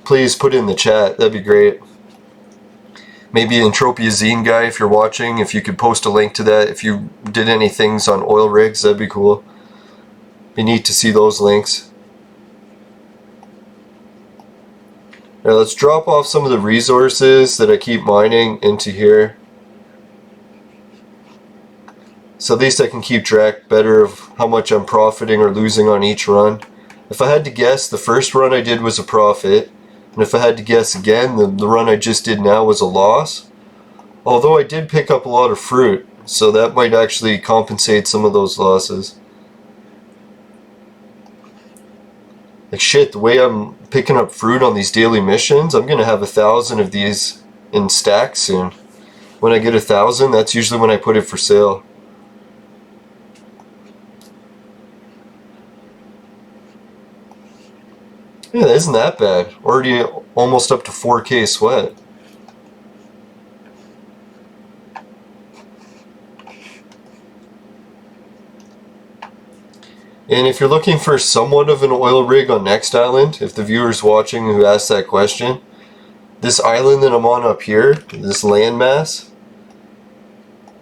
please put it in the chat. That'd be great. Maybe Entropia Zine guy, if you're watching, if you could post a link to that. If you did any things on oil rigs, that'd be cool. Be neat to see those links. Now let's drop off some of the resources that I keep mining into here. So at least I can keep track better of how much I'm profiting or losing on each run. If I had to guess, the first run I did was a profit. And if I had to guess again, the run I just did now was a loss. Although I did pick up a lot of fruit, so that might actually compensate some of those losses. Like shit, the way I'm picking up fruit on these daily missions, I'm gonna have 1,000 of these in stacks soon. When I get 1,000, that's usually when I put it for sale. Yeah, that isn't that bad. Already almost up to 4K sweat. And if you're looking for somewhat of an oil rig on Next Island, if the viewer's watching who asked that question, this island that I'm on up here, this landmass,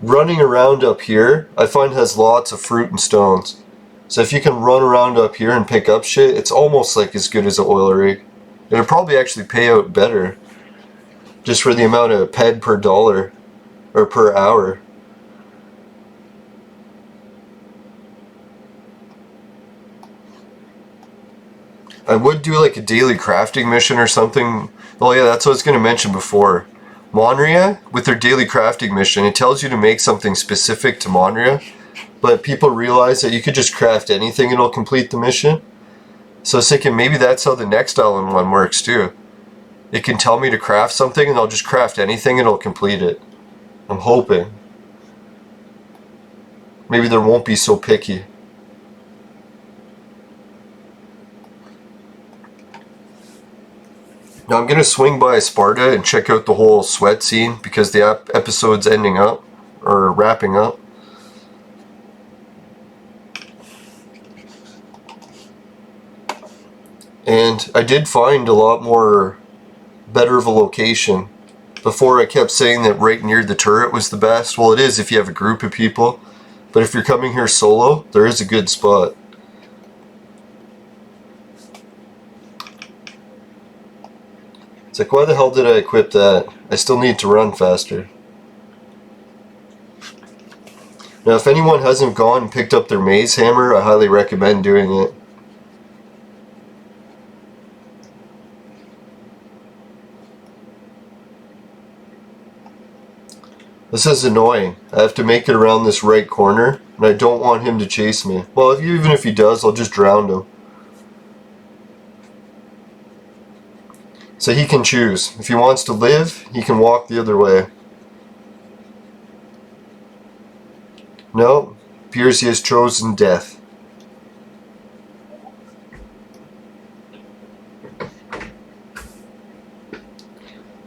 running around up here, I find has lots of fruit and stones. So if you can run around up here and pick up shit, it's almost like as good as an oil rig. It'll probably actually pay out better, just for the amount of ped per dollar, or per hour. I would do like a daily crafting mission or something. Oh yeah, that's what I was going to mention before. Monria, with their daily crafting mission, it tells you to make something specific to Monria. But people realize that you could just craft anything and it'll complete the mission. So I was thinking maybe that's how the Next Island one works too. It can tell me to craft something and I'll just craft anything and it'll complete it. I'm hoping. Maybe they won't be so picky. Now I'm going to swing by Sparta and check out the whole sweat scene because the episode's ending up, or wrapping up. And I did find a lot more better of a location. Before I kept saying that right near the turret was the best. Well, it is if you have a group of people. But if you're coming here solo, there is a good spot. It's like, why the hell did I equip that? I still need to run faster. Now, if anyone hasn't gone and picked up their maze hammer, I highly recommend doing it. This is annoying. I have to make it around this right corner, and I don't want him to chase me. Well, even if he does, I'll just drown him. So he can choose. If he wants to live, he can walk the other way. No, appears he has chosen death.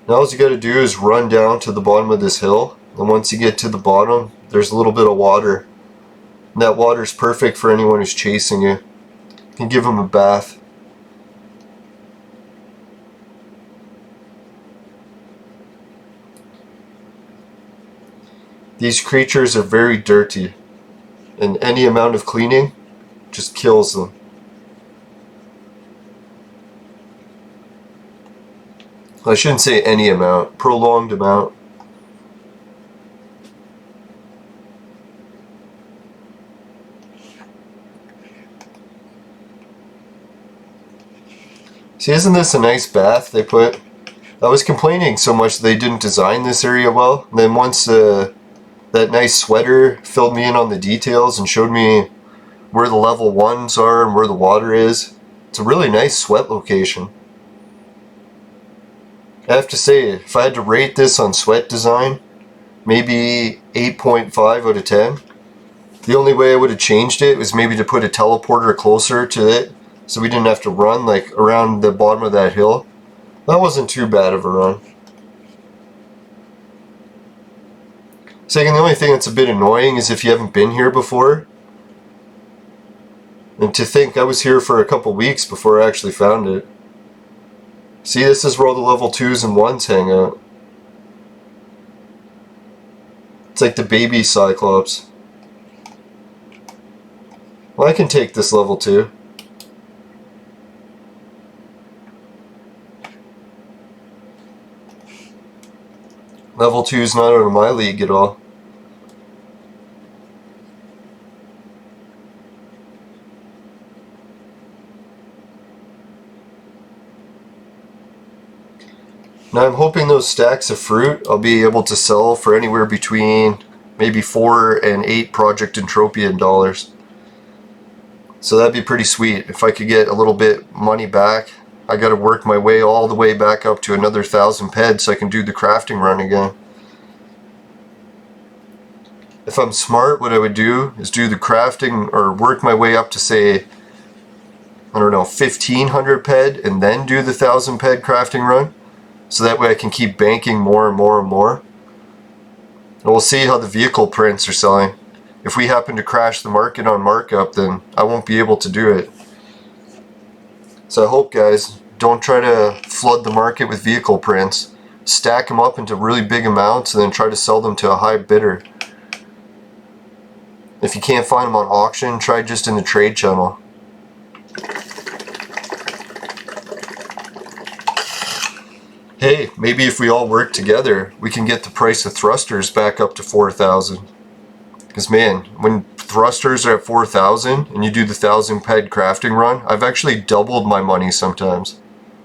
Now all you gotta do is run down to the bottom of this hill, and once you get to the bottom, there's a little bit of water. And that water's perfect for anyone who's chasing you. You can give him a bath. These creatures are very dirty, and any amount of cleaning just kills them. I shouldn't say any amount, prolonged amount. See, isn't this a nice bath they put? I was complaining so much they didn't design this area well. And then once that nice sweater filled me in on the details and showed me where the level 1s are and where the water is. It's a really nice sweat location. I have to say, if I had to rate this on sweat design, maybe 8.5 out of 10. The only way I would have changed it was maybe to put a teleporter closer to it, so we didn't have to run like around the bottom of that hill. That wasn't too bad of a run. Second, the only thing that's a bit annoying is if you haven't been here before. And to think I was here for a couple weeks before I actually found it. See, this is where all the level 2s and 1s hang out. It's like the baby Cyclops. Well, I can take this level 2. Level 2 is not out of my league at all. Now I'm hoping those stacks of fruit I'll be able to sell for anywhere between maybe 4 and 8 Project Entropia dollars. So that'd be pretty sweet. If I could get a little bit money back, I gotta work my way all the way back up to another 1,000 ped so I can do the crafting run again. If I'm smart, what I would do is do the crafting or work my way up to say, I don't know, 1,500 ped and then do the 1,000 ped crafting run. So that way I can keep banking more and more and more. And we'll see how the vehicle prints are selling. If we happen to crash the market on markup, then I won't be able to do it. So I hope, guys, don't try to flood the market with vehicle prints. Stack them up into really big amounts and then try to sell them to a high bidder. If you can't find them on auction, try just in the trade channel. Hey, maybe if we all work together, we can get the price of thrusters back up to 4,000. Because man, when thrusters are at 4,000 and you do the 1,000 ped crafting run, I've actually doubled my money sometimes.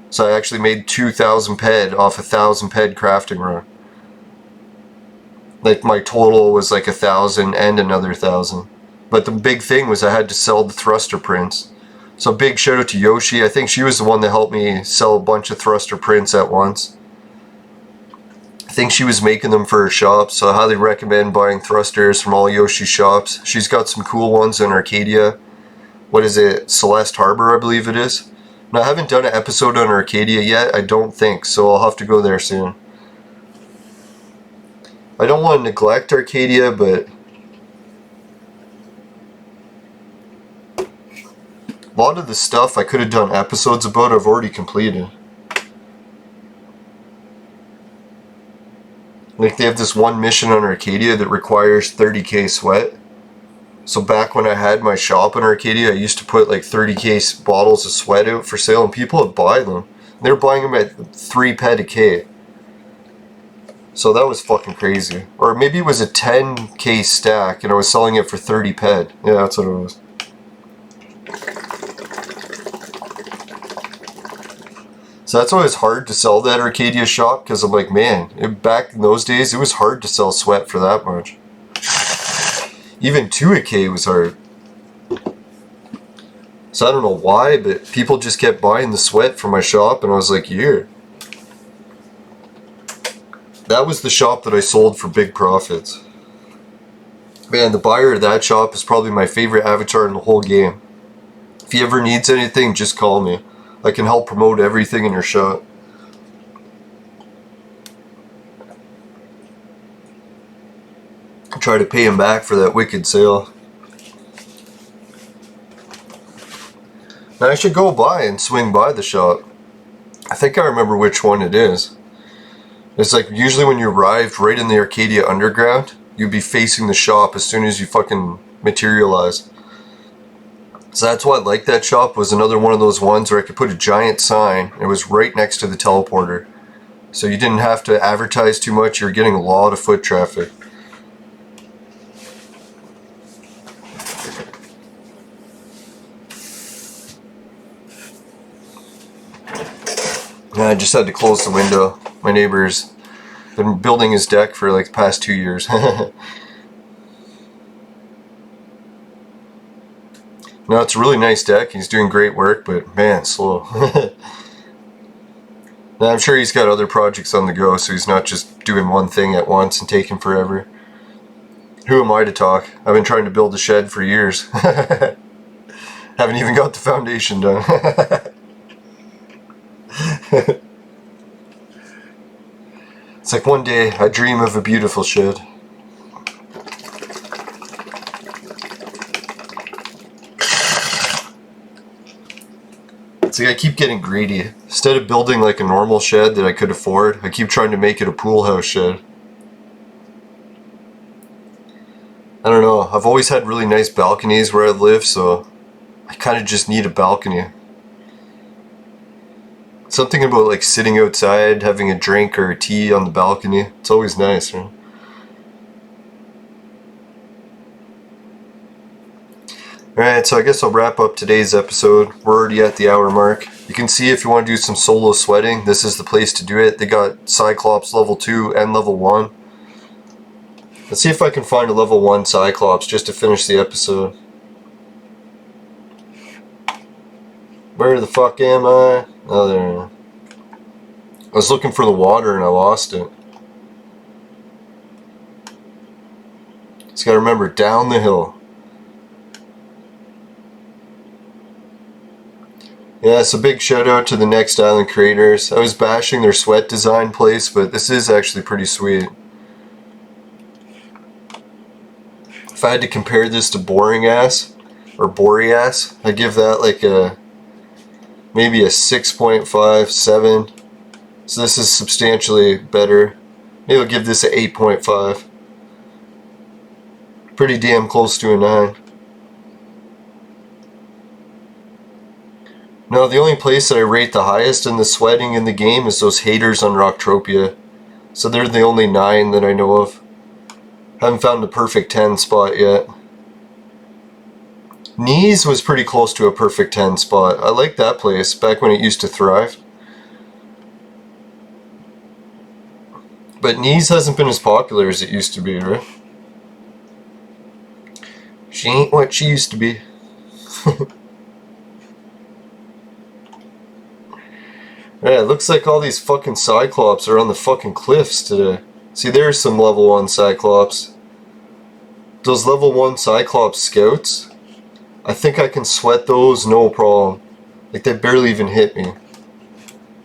So I actually made 2,000 ped off a 1,000 ped crafting run. Like my total was like 1,000 and another 1,000. But the big thing was I had to sell the thruster prints. So big shout out to Yoshi. I think she was the one that helped me sell a bunch of thruster prints at once. I think she was making them for her shop, so I highly recommend buying thrusters from all Yoshi's shops. She's got some cool ones in Arcadia. What is it? Celeste Harbor, I believe it is. Now, I haven't done an episode on Arcadia yet, I don't think, so I'll have to go there soon. I don't want to neglect Arcadia, but a lot of the stuff I could have done episodes about I've already completed. Like they have this one mission on Arcadia that requires 30k sweat. So back when I had my shop in Arcadia, I used to put like 30k bottles of sweat out for sale and people would buy them. They were buying them at 3 ped a k. So that was fucking crazy. Or maybe it was a 10k stack and I was selling it for 30 ped. Yeah, that's what it was. So that's why it's hard to sell that Arcadia shop, because I'm like, man, back in those days, it was hard to sell sweat for that much. Even 2 a k was hard. So I don't know why, but people just kept buying the sweat from my shop, and I was like, yeah. That was the shop that I sold for big profits. Man, the buyer of that shop is probably my favorite avatar in the whole game. If he ever needs anything, just call me. I can help promote everything in your shop. Try to pay him back for that wicked sale. Now I should go by and swing by the shop. I think I remember which one it is. It's like usually when you arrived right in the Arcadia Underground, you'd be facing the shop as soon as you fucking materialize. So that's why I like that shop, was another one of those ones where I could put a giant sign. It was right next to the teleporter. So you didn't have to advertise too much, you're getting a lot of foot traffic. I just had to close the window. My neighbor's been building his deck for like the past 2 years. No, it's a really nice deck. He's doing great work, but man, slow. Now, I'm sure he's got other projects on the go, so he's not just doing one thing at once and taking forever. Who am I to talk? I've been trying to build a shed for years. Haven't even got the foundation done. It's like one day I dream of a beautiful shed. It's like I keep getting greedy. Instead of building like a normal shed that I could afford, I keep trying to make it a pool house shed. I don't know, I've always had really nice balconies where I live, so I kind of just need a balcony. Something about like sitting outside, having a drink or a tea on the balcony, it's always nice, right? Alright, so I guess I'll wrap up today's episode. We're already at the hour mark. You can see if you want to do some solo sweating, this is the place to do it. They got Cyclops level 2 and level 1. Let's see if I can find a level 1 Cyclops just to finish the episode. Where the fuck am I? Oh, there I am. I was looking for the water and I lost it. Just gotta remember, down the hill. Yeah, so big shout out to the Next Island creators. I was bashing their sweat design place, but this is actually pretty sweet. If I had to compare this to Boring Ass, or Bory Ass, I'd give that like a, maybe a 6.5, 7. So this is substantially better. Maybe I'll give this an 8.5. Pretty damn close to a 9. No, the only place that I rate the highest in the sweating in the game is those haters on Rocktropia. So they're the only 9 that I know of. Haven't found the perfect 10 spot yet. Knees was pretty close to a perfect 10 spot. I liked that place back when it used to thrive. But Knees hasn't been as popular as it used to be, right? She ain't what she used to be. Yeah, it looks like all these fucking Cyclops are on the fucking cliffs today. See, there's some level 1 Cyclops. Those level 1 Cyclops scouts, I think I can sweat those no problem. Like, they barely even hit me.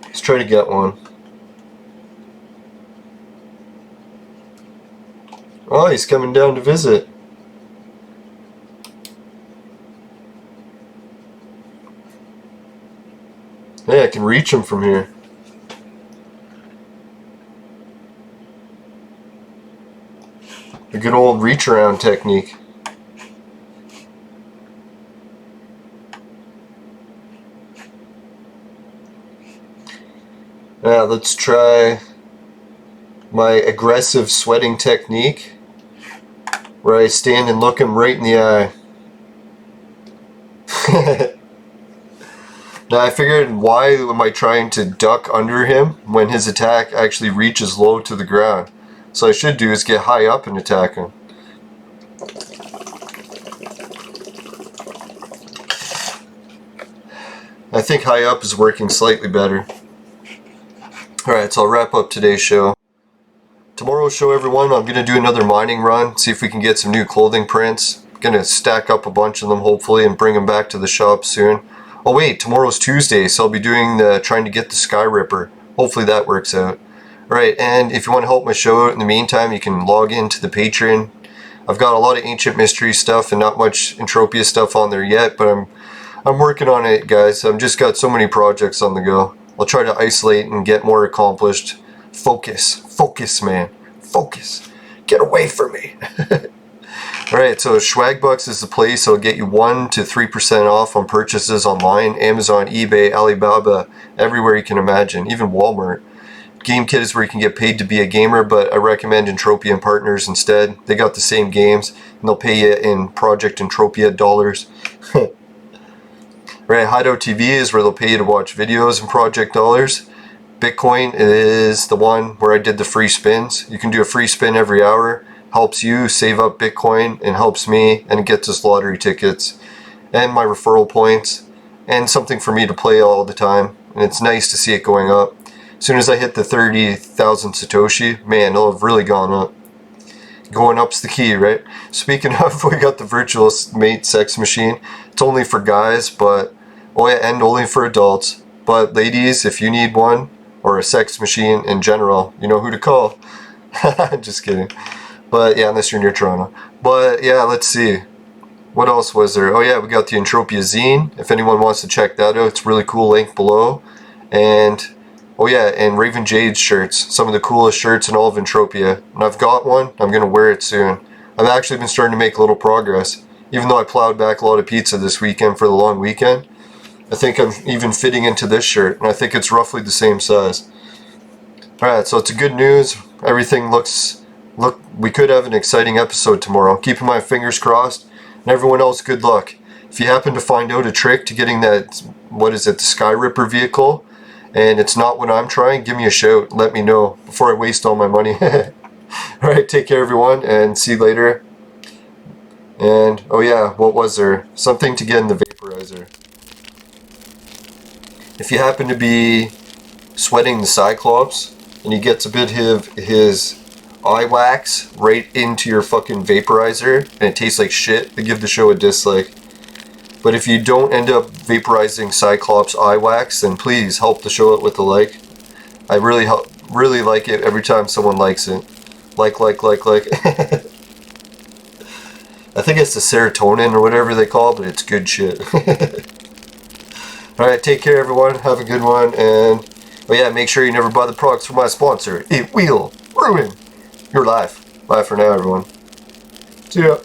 Let's try to get one. Oh, he's coming down to visit. Hey, I can reach him from here. A good old reach around technique. Now let's try my aggressive sweating technique, where I stand and look him right in the eye. Now I figured, why am I trying to duck under him when his attack actually reaches low to the ground? So I should do is get high up and attack him. I think high up is working slightly better. Alright, so I'll wrap up today's show. Tomorrow's show, everyone, I'm going to do another mining run, see if we can get some new clothing prints. I'm going to stack up a bunch of them, hopefully, and bring them back to the shop soon. Oh wait, tomorrow's Tuesday, so I'll be doing trying to get the Sky Ripper. Hopefully that works out. Alright, and if you want to help my show out in the meantime, you can log into the Patreon. I've got a lot of Ancient Mystery stuff and not much Entropia stuff on there yet, but I'm working on it, guys. I've just got so many projects on the go. I'll try to isolate and get more accomplished. Focus, man. Focus. Get away from me. Alright, so Swagbucks is the place. It'll get you 1 to 3% off on purchases online. Amazon, eBay, Alibaba, everywhere you can imagine, even Walmart. GameKit is where you can get paid to be a gamer, but I recommend Entropia and Partners instead. They got the same games, and they'll pay you in Project Entropia dollars. Right, Hideout TV is where they'll pay you to watch videos in Project dollars. Bitcoin is the one where I did the free spins. You can do a free spin every hour. Helps you save up Bitcoin and helps me, and it gets us lottery tickets and my referral points and something for me to play all the time. And it's nice to see it going up. As soon as I hit the 30,000 Satoshi, man, it'll have really gone up. Going up's the key, right? Speaking of, we got the virtual mate sex machine. It's only for guys, but oh yeah, and only for adults. But ladies, if you need one or a sex machine in general, you know who to call. Just kidding. But yeah, unless you're near Toronto. But yeah, let's see. What else was there? Oh yeah, we got the Entropia zine. If anyone wants to check that out, it's really cool. Link below. And oh yeah, and Raven Jade's shirts. Some of the coolest shirts in all of Entropia. And I've got one. I'm gonna wear it soon. I've actually been starting to make a little progress. Even though I plowed back a lot of pizza this weekend for the long weekend, I think I'm even fitting into this shirt, and I think it's roughly the same size. Alright, so it's a good news. Everything we could have an exciting episode tomorrow. Keeping my fingers crossed. And everyone else, good luck. If you happen to find out a trick to getting that, what is it, the Sky Ripper vehicle, and it's not what I'm trying, give me a shout. Let me know before I waste all my money. Alright, take care everyone, and see you later. And, oh yeah, what was there? Something to get in the vaporizer. If you happen to be sweating the Cyclops, and he gets a bit of his eye wax right into your fucking vaporizer, and it tastes like shit, I give the show a dislike. But if you don't end up vaporizing Cyclops eye wax, then please help the show out with a like. I really like it every time someone likes it. Like. I think it's the serotonin or whatever they call it, but it's good shit. Alright, take care everyone, have a good one, and oh yeah, make sure you never buy the products from my sponsor. It will ruin your life. Bye for now everyone. See ya.